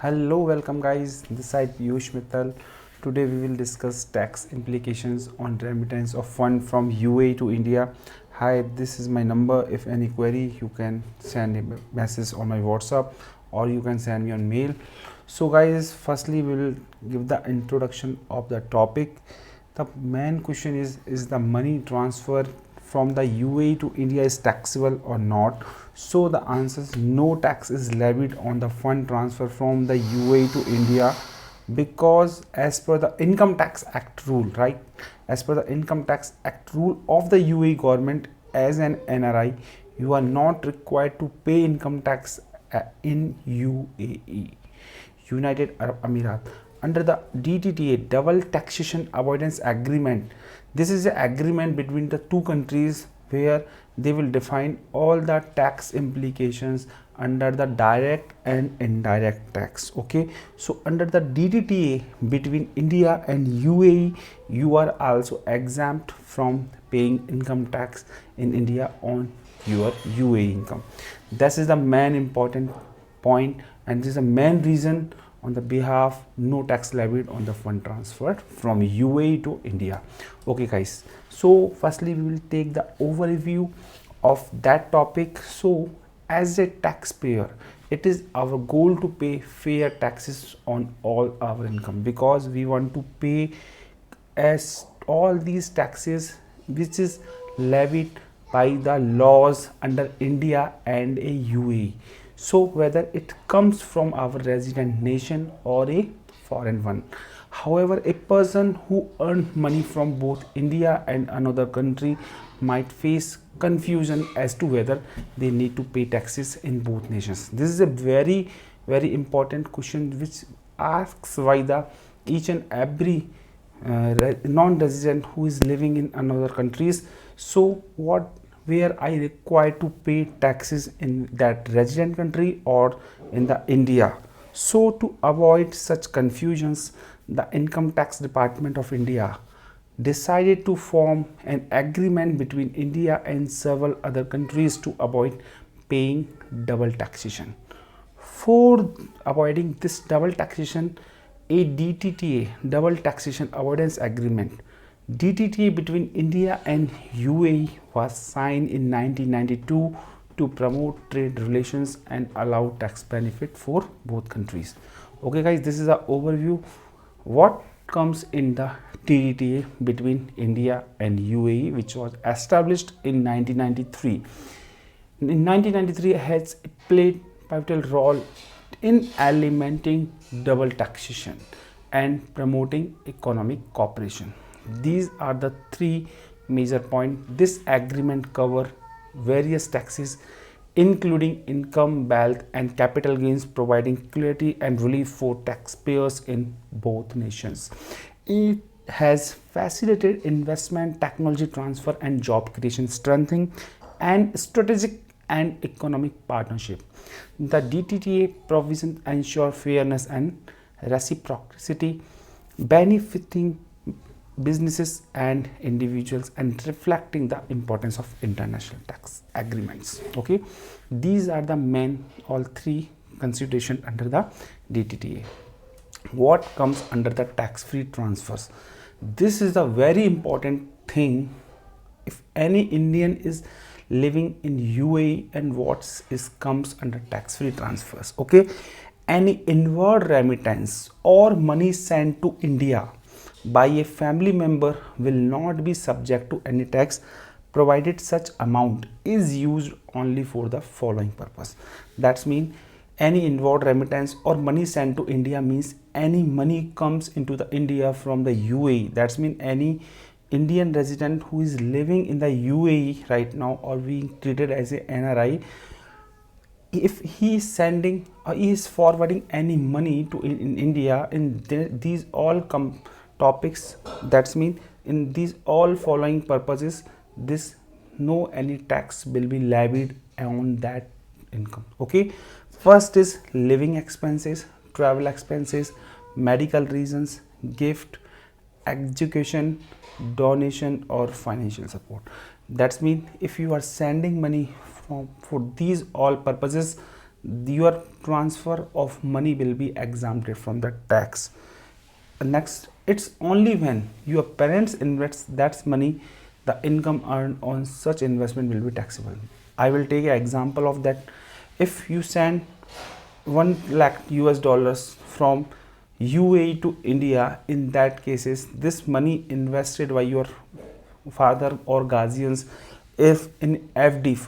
Hello, welcome guys. This side Piyush Mittal. Today we will discuss tax implications on remittance of fund from UAE to India. Hi, this is my number. If any query, you can send a message on my WhatsApp or you can send me on mail. So guys, firstly we will give the introduction of the topic. The main question is the money transfer from the UAE to India is taxable or not? So the answer is no tax is levied on the fund transfer from the UAE to India, because as per the Income Tax Act rule, right? As per the Income Tax Act rule of the UAE government, as an NRI, you are not required to pay income tax in UAE, United Arab Emirates, under the DTAA, Double Taxation Avoidance Agreement. This is an agreement between the two countries where they will define all the tax implications under the direct and indirect tax. Okay, so under the DTAA between India and UAE, you are also exempt from paying income tax in India on your UAE income. This is the main important point, and this is the main reason on the behalf no tax levied on the fund transferred from UAE to India. Okay guys, so firstly we will take the overview of that topic. So as a taxpayer, it is our goal to pay fair taxes on all our income, because we want to pay as all these taxes which is levied by the laws under India and a UAE. So whether it comes from our resident nation or a foreign one. However, a person who earns money from both India and another country might face confusion as to whether they need to pay taxes in both nations. This is a very important question which asks why the each and every non-resident who is living in another countries. So where I require to pay taxes in that resident country or in the India. So to avoid such confusions, the Income Tax Department of India decided to form an agreement between India and several other countries to avoid paying double taxation. For avoiding this double taxation, a DTAA, Double Taxation Avoidance Agreement, DTAA between India and UAE was signed in 1992 to promote trade relations and allow tax benefit for both countries. Okay guys, this is an overview what comes in the DTAA between India and UAE, which was established in 1993. In 1993 has played pivotal role in eliminating double taxation and promoting economic cooperation. These are the three major points. This agreement covers various taxes including income, wealth and capital gains, providing clarity and relief for taxpayers in both nations. It has facilitated investment, technology transfer and job creation, strengthening and strategic and economic partnership. The DTAA provisions ensure fairness and reciprocity, benefiting businesses and individuals and reflecting the importance of international tax agreements. Okay, these are the main all three consideration under the DTAA. What comes under the tax-free transfers? This is a very important thing. If any Indian is living in UAE, and what is comes under tax-free transfers. Okay, any inward remittance or money sent to India by a family member will not be subject to any tax, provided such amount is used only for the following purpose. That's mean any inward remittance or money sent to India means any money comes into the India from the UAE. That's mean any Indian resident who is living in the UAE right now or being treated as a NRI, if he is sending or he is forwarding any money to in India, in these all topics, that's mean in these all following purposes, this no any tax will be levied on that income. Okay, first is living expenses, travel expenses, medical reasons, gift, education, donation or financial support. That's mean if you are sending money for these all purposes, your transfer of money will be exempted from the tax. Next, it's only when your parents invest that money, the income earned on such investment will be taxable. I will take an example of that. If you send 1 lakh US dollars from UAE to India, in that cases this money invested by your father or guardians, if in FD,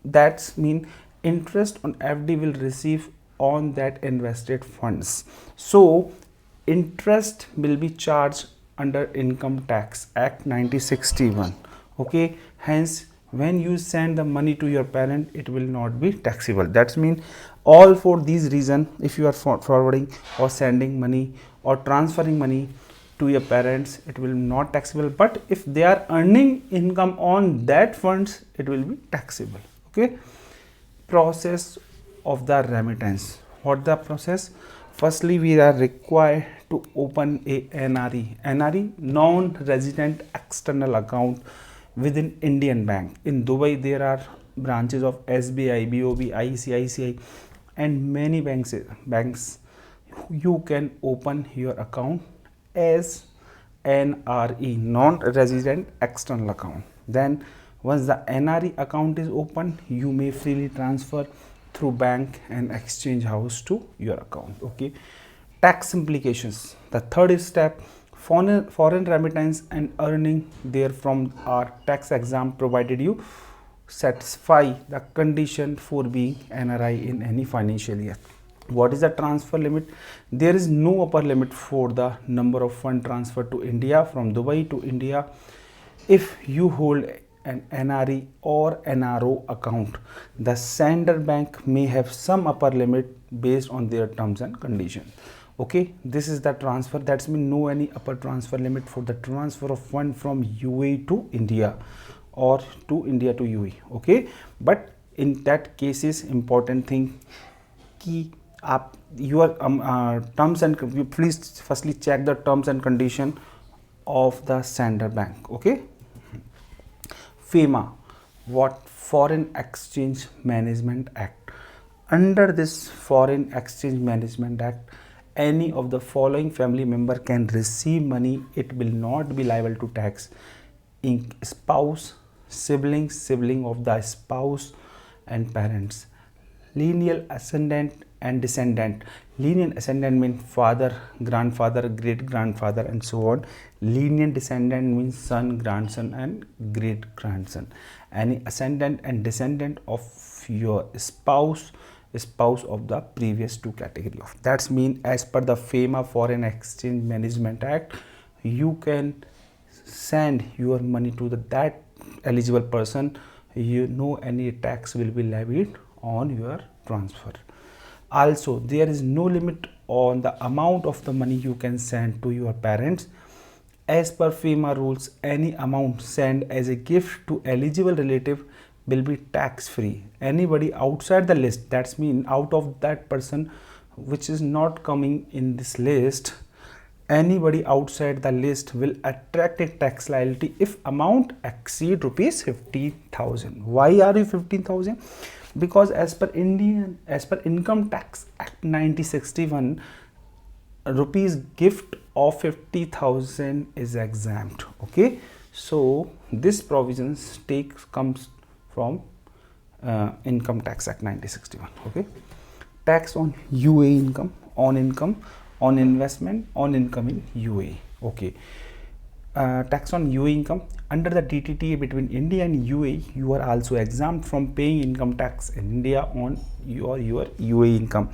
that's mean interest on FD will receive on that invested funds. So interest will be charged under Income Tax Act 1961. Okay, hence when you send the money to your parent, it will not be taxable. That's mean all for these reason, if you are forwarding or sending money or transferring money to your parents, it will not taxable. But if they are earning income on that funds, it will be taxable. Okay, process of the remittance. What the process? Firstly, we are required to open a NRI, non-resident external account within Indian bank. In Dubai, there are branches of SBI, BOB, ICICI, and many banks. You can open your account as NRE, non-resident external account. Then once the NRE account is open, you may freely transfer through bank and exchange house to your account. Okay, tax implications. The third step, foreign remittance and earning therefrom are tax exempt provided you satisfy the condition for being NRI in any financial year. What is the transfer limit? There is no upper limit for the number of fund transferred to India from Dubai to India. If you hold an NRE or NRO account, the sender bank may have some upper limit based on their terms and conditions. Okay, this is the transfer. That's mean no any upper transfer limit for the transfer of fund from UAE to India or to India to UAE. Okay, but in that cases, important thing key up your terms and please firstly check the terms and condition of the sender bank. Okay, FEMA, what? Foreign Exchange Management Act. Under this Foreign Exchange Management Act, any of the following family member can receive money. It will not be liable to tax. In spouse, sibling of the spouse, and parents. Lineal ascendant and descendant. Lineal ascendant means father, grandfather, great grandfather, and so on. Lineal descendant means son, grandson, and great grandson. Any ascendant and descendant of your spouse of the previous two category of. That's mean as per the FEMA Foreign Exchange Management Act, you can send your money to that eligible person. You know any tax will be levied on your transfer. Also, there is no limit on the amount of the money you can send to your parents. As per FEMA rules, any amount sent as a gift to eligible relative will be tax free. Anybody outside the list, that's mean out of that person which is not coming in this list, anybody outside the list will attract a tax liability if amount exceed rupees 15,000. Why are you 15,000? Because as per Income Tax Act 1961, rupees gift of 50,000 is exempt. Okay, so this provisions comes from Income Tax Act 1961. Okay, tax on UAE income, on investment, on income in UAE. Okay, tax on UAE income. Under the DTAA between India and UAE, you are also exempt from paying income tax in India on your UAE income.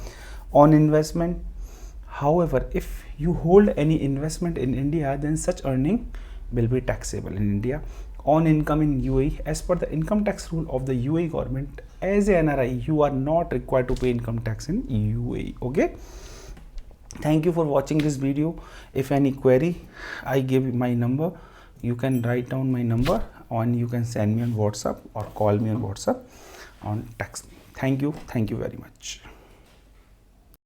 On investment, however, if you hold any investment in India, then such earning will be taxable in India. On income in UAE, as per the income tax rule of the UAE government, as a NRI, you are not required to pay income tax in UAE. Okay, thank you for watching this video. If any query, I give my number. You can write down my number, and you can send me on WhatsApp or call me on WhatsApp on text. Thank you very much.